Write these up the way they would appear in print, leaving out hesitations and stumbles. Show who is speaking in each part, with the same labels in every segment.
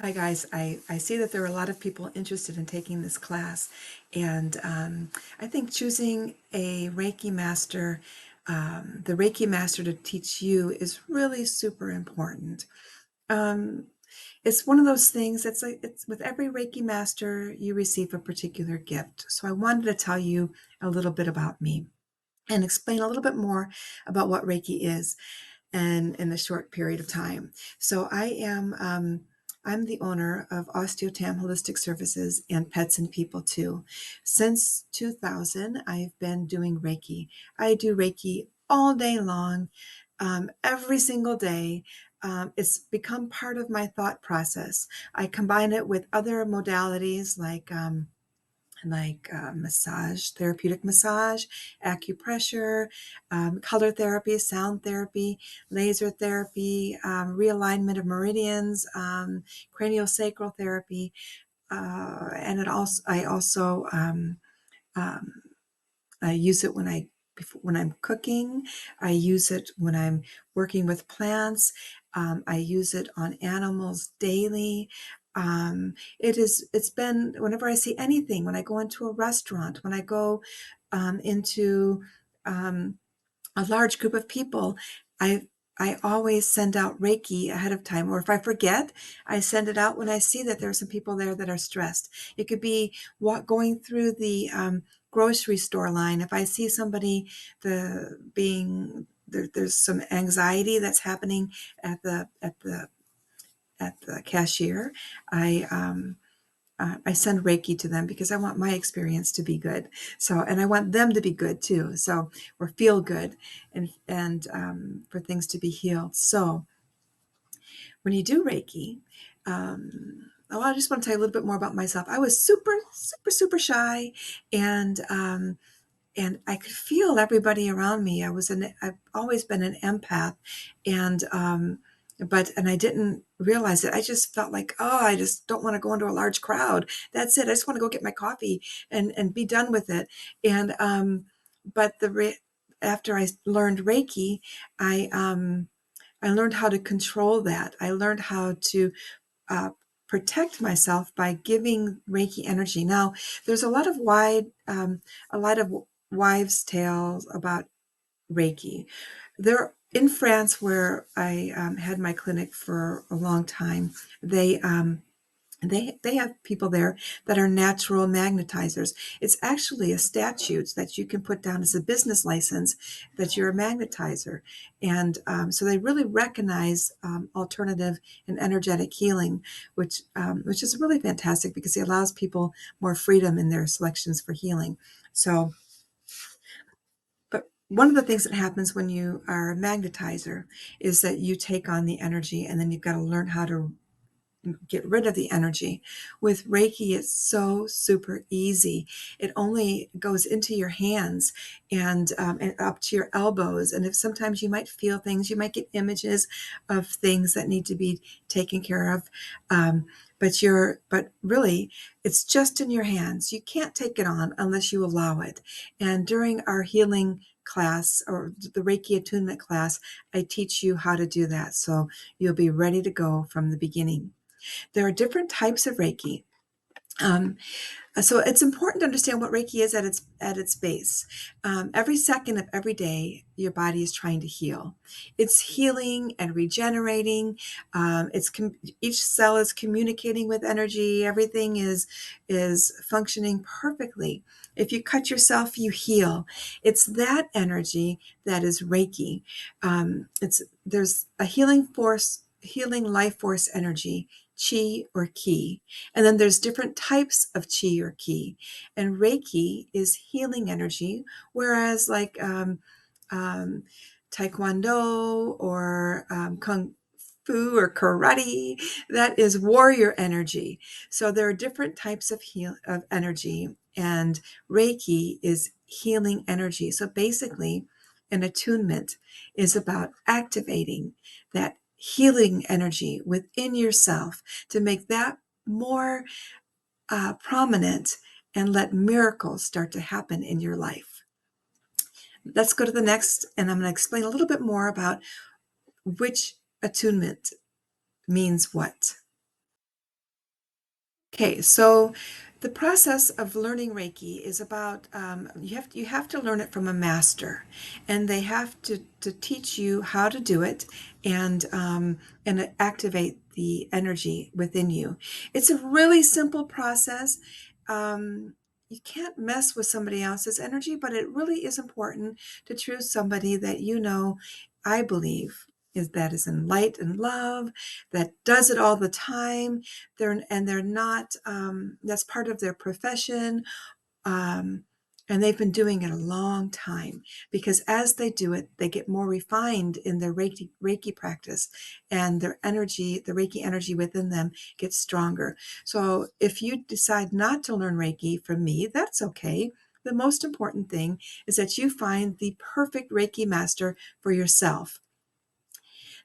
Speaker 1: Hi guys, I see that there are a lot of people interested in taking this class, and I think choosing a Reiki master, the Reiki master to teach you is really super important. Um, it's one of those things, it's like it's with every Reiki master, you receive a particular gift. So I wanted to tell you a little bit about me and explain a little bit more about what Reiki is and in a short period of time. So I'm the owner of Osteotam Holistic Services and Pets and People too. Since 2000, I've been doing Reiki. I do Reiki all day long, every single day. It's become part of my thought process. I combine it with other modalities like massage, therapeutic massage, acupressure, color therapy, sound therapy, laser therapy, realignment of meridians, craniosacral therapy, and I also um, I use it when I'm cooking. I use it when I'm working with plants. I use it on animals daily. It's been whenever I see anything, when I go into a restaurant, when I go into um, a large group of people, I I always send out Reiki ahead of time, or if I forget, I send it out when I see that there are some people there that are stressed. It could be going through the grocery store line. If I see somebody there's some anxiety that's happening at the cashier, I I send Reiki to them because I want my experience to be good. So, and I want them to be good too. So, or feel good, and for things to be healed. So, when you do Reiki, I just want to tell you a little bit more about myself. I was super, super, super shy, and and I could feel everybody around me. I've always been an empath, and and I didn't realize it. I just felt like, oh, I just don't want to go into a large crowd. That's it. I just want to go get my coffee and be done with it. And but after I learned Reiki, I I learned how to control that. I learned how to uh, protect myself by giving Reiki energy. Now, there's a lot of wives' tales about Reiki. There in France, where I had my clinic for a long time, they they have people there that are natural magnetizers. It's actually a statute that you can put down as a business license that you're a magnetizer, and so they really recognize alternative and energetic healing, which is really fantastic because it allows people more freedom in their selections for healing. So, but one of the things that happens when you are a magnetizer is that you take on the energy, and then you've got to learn how to get rid of the energy. With Reiki, it's so super easy. It only goes into your hands and up to your elbows. And if sometimes you might feel things, you might get images of things that need to be taken care of. Um, but really, it's just in your hands. You can't take it on unless you allow it. And during our healing class or the Reiki attunement class, I teach you how to do that. So you'll be ready to go from the beginning. There are different types of Reiki. Um, so it's important to understand what Reiki is at its base. Every second of every day, your body is trying to heal. It's healing and regenerating. Each cell is communicating with energy. Everything is functioning perfectly. If you cut yourself, you heal. It's that energy that is Reiki. It's There's a healing force, healing life force energy, chi or ki, and then there's different types of chi or ki. And Reiki is healing energy, whereas um, Taekwondo or Kung Fu or karate, that is warrior energy. So there are different types of energy, and Reiki is healing energy. So basically, an attunement is about activating that healing energy within yourself to make that more prominent and let miracles start to happen in your life. Let's go to the next, and I'm going to explain a little bit more about which attunement means what. Okay, so the process of learning Reiki is about you have to learn it from a master, and they have to teach you how to do it and activate the energy within you. It's a really simple process. You can't mess with somebody else's energy, but it really is important to choose somebody that you know, I believe, is in light and love, that does it all the time. They're not that's part of their profession, um, and they've been doing it a long time, because as they do it they get more refined in their Reiki practice, and their energy, the Reiki energy within them, gets stronger. So if you decide not to learn Reiki from me, that's okay. The most important thing is that you find the perfect Reiki master for yourself.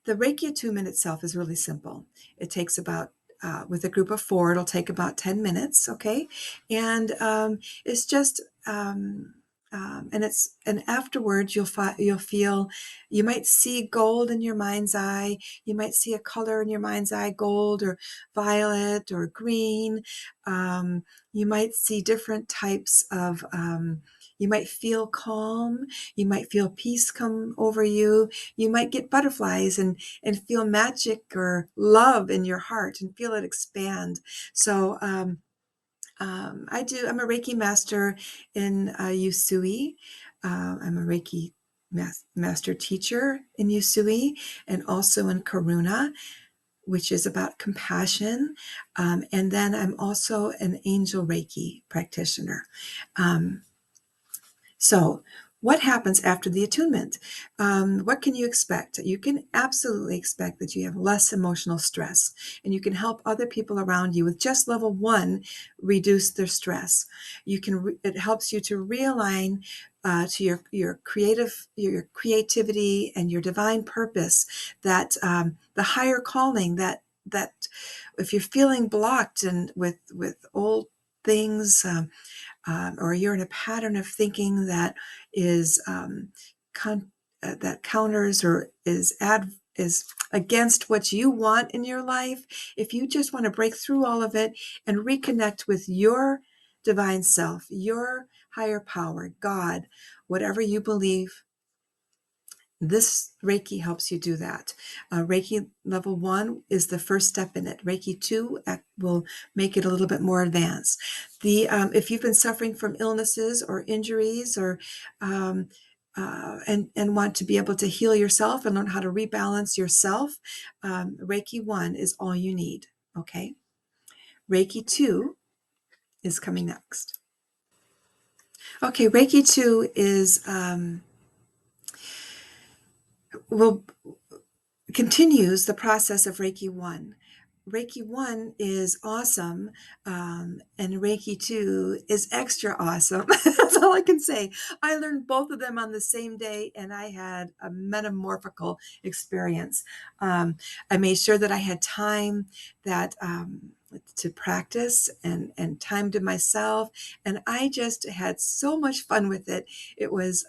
Speaker 1: The Reiki attunement itself is really simple. It takes about, with a group of four, it'll take about 10 minutes, okay? And it's just, and afterwards you'll feel, you might see gold in your mind's eye. You might see a color in your mind's eye, gold or violet or green. You might see different types of, you might feel calm. You might feel peace come over you. You might get butterflies and feel magic or love in your heart and feel it expand. So I'm a Reiki master in Usui. I'm a Reiki master teacher in Usui, and also in Karuna, which is about compassion. And then I'm also an angel Reiki practitioner. Um, so, what happens after the attunement? What can you expect? You can absolutely expect that you have less emotional stress, and you can help other people around you with just level one reduce their stress. It helps you to realign to your creativity and your divine purpose. That the higher calling, that if you're feeling blocked and with old things. Or you're in a pattern of thinking that is that counters or is against what you want in your life. If you just want to break through all of it and reconnect with your divine self, your higher power, God, whatever you believe, this Reiki helps you do that. Reiki level one is the first step in it. Reiki 2 will make it a little bit more advanced. If you've been suffering from illnesses or injuries, or and want to be able to heal yourself and learn how to rebalance yourself, Reiki 1 is all you need. Okay. Reiki 2 is coming next. Okay, Reiki 2 is will continues the process of Reiki 1. Reiki 1 is awesome, and Reiki 2 is extra awesome. That's all I can say. I learned both of them on the same day, and I had a metamorphical experience. I made sure that I had time that to practice and time to myself, and I just had so much fun with it. It was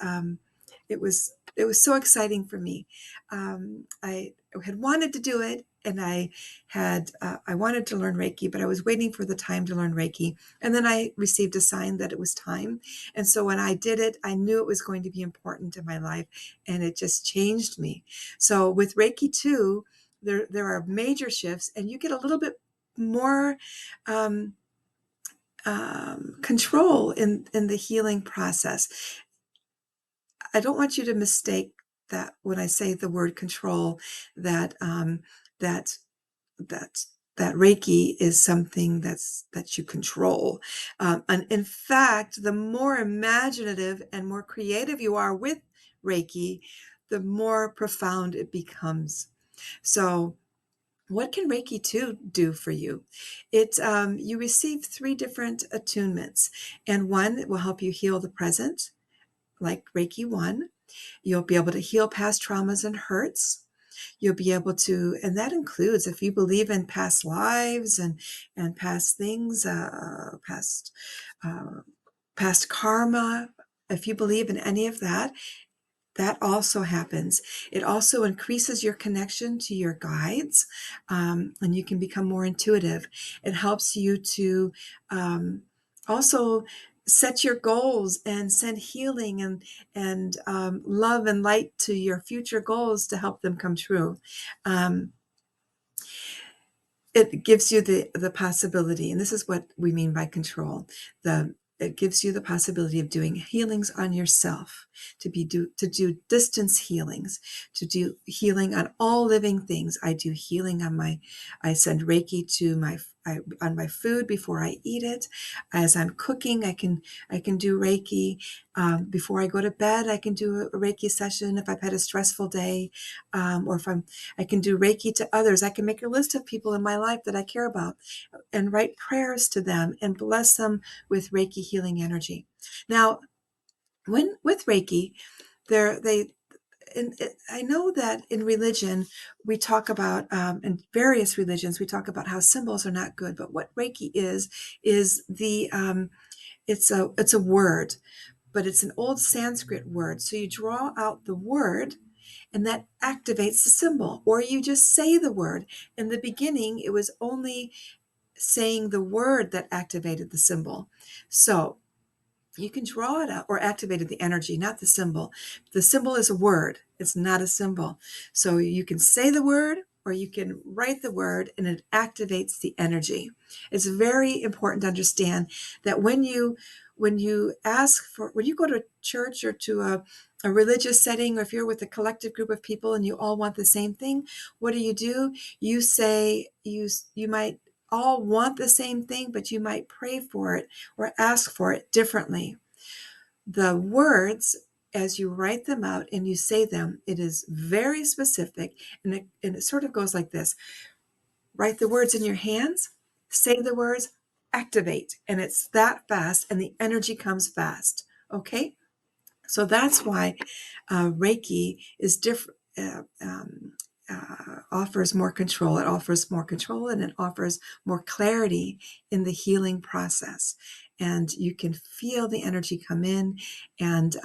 Speaker 1: so exciting for me. I had wanted to do it, and I wanted to learn Reiki, but I was waiting for the time to learn Reiki. And then I received a sign that it was time. And so when I did it, I knew it was going to be important in my life, and it just changed me. So with Reiki 2, there are major shifts, and you get a little bit more um, control in the healing process. I don't want you to mistake that when I say the word control, that that that that Reiki is something that you control. And in fact, the more imaginative and more creative you are with Reiki, the more profound it becomes. So, what can Reiki 2 do for you? You receive 3 different attunements, and one will help you heal the present, like Reiki 1. You'll be able to heal past traumas and hurts. You'll be able to, and that includes if you believe in past lives and past things, uh, past karma. If you believe in any of that, That also happens. It also increases your connection to your guides, and you can become more intuitive. It helps you to also set your goals and send healing and love and light to your future goals to help them come true. Um, it gives you the possibility, and this is what we mean by control. It gives you the possibility of doing healings on yourself, to do distance healings, to do healing on all living things. I do healing on I send Reiki to on my food before I eat it. As I'm cooking, I can do Reiki. Before I go to bed, I can do a Reiki session if I've had a stressful day, or if I can do Reiki to others. I can make a list of people in my life that I care about and write prayers to them and bless them with Reiki healing energy. Now, with Reiki, there they I know that in religion we talk about, in various religions we talk about how symbols are not good, but what Reiki is it's a word, but it's an old Sanskrit word. So you draw out the word and that activates the symbol, or you just say the word. In the beginning, it was only saying the word that activated the symbol. So you can draw it out, or activated the energy, not the symbol. The symbol is a word, it's not a symbol. So you can say the word or you can write the word and it activates the energy. It's very important to understand that when you go to church or to a religious setting, or if you're with a collective group of people and you all want the same thing, what do? You say you might all want the same thing, but you might pray for it or ask for it differently. The words, as you write them out and you say them, it is very specific, and it sort of goes like this. Write the words in your hands, say the words, activate, and it's that fast, and the energy comes fast. Okay? So that's why Reiki is different. Offers more control. It offers more control and it offers more clarity in the healing process. And you can feel the energy come in, and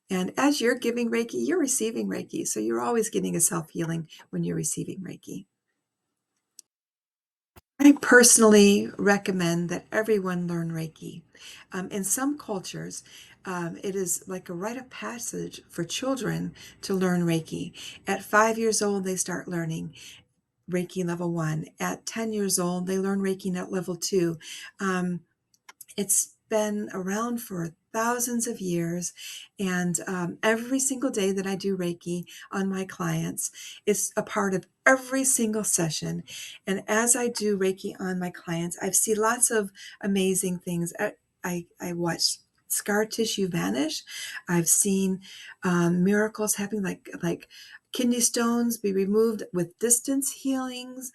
Speaker 1: and as you're giving Reiki, you're receiving Reiki. So you're always getting a self healing when you're receiving Reiki. I personally recommend that everyone learn Reiki. In some cultures, it is like a rite of passage for children to learn Reiki. At 5 years old, they start learning Reiki level 1. At 10 years old, they learn Reiki at level 2. Um, it's been around for thousands of years, and every single day that I do Reiki on my clients, it's a part of every single session. And as I do Reiki on my clients, I've seen lots of amazing things. I watch scar tissue vanish. I've seen miracles happening, like kidney stones be removed with distance healings,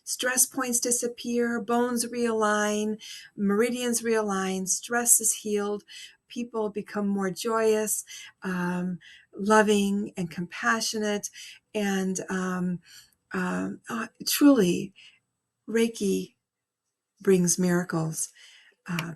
Speaker 1: stress points disappear, bones realign, meridians realign, stress is healed, people become more joyous, loving, and compassionate. And truly, Reiki brings miracles,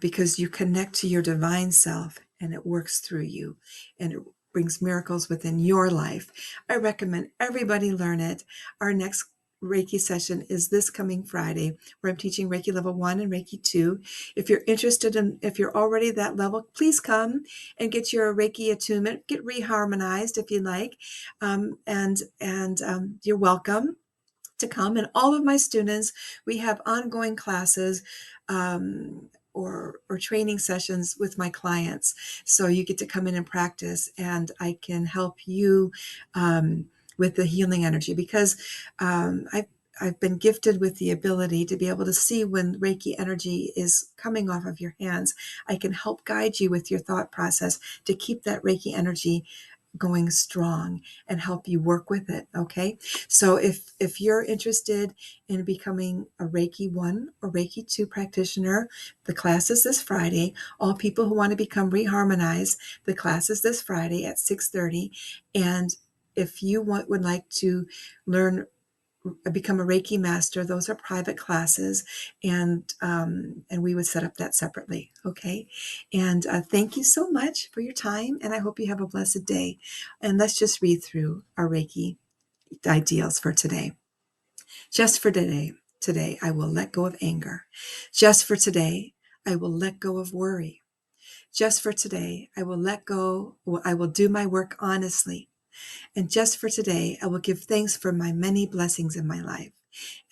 Speaker 1: because you connect to your divine self and it works through you and it brings miracles within your life. I recommend everybody learn it. Our next Reiki session is this coming Friday, where I'm teaching Reiki level 1 and Reiki 2. If you're interested in, if you're already that level, please come and get your Reiki attunement, get reharmonized if you like, and you're welcome to come. And all of my students, we have ongoing classes, or training sessions with my clients. So you get to come in and practice, and I can help you with the healing energy, because I've been gifted with the ability to be able to see when Reiki energy is coming off of your hands. I can help guide you with your thought process to keep that Reiki energy going strong and help you work with it. Okay. So if you're interested in becoming a Reiki 1 or Reiki 2 practitioner, the class is this Friday. All people who want to become reharmonized, the class is this Friday at 6:30. And if you would like to learn become a Reiki master, those are private classes, and we would set up that separately. Okay, and thank you so much for your time, and I hope you have a blessed day. And let's just read through our Reiki ideals for today. Just for today I will let go of anger. Just for today, I will let go of worry. Just for today, I will let go. I will do my work honestly. And just for today, I will give thanks for my many blessings in my life.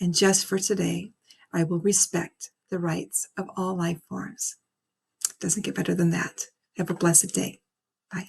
Speaker 1: And just for today, I will respect the rights of all life forms. Doesn't get better than that. Have a blessed day. Bye.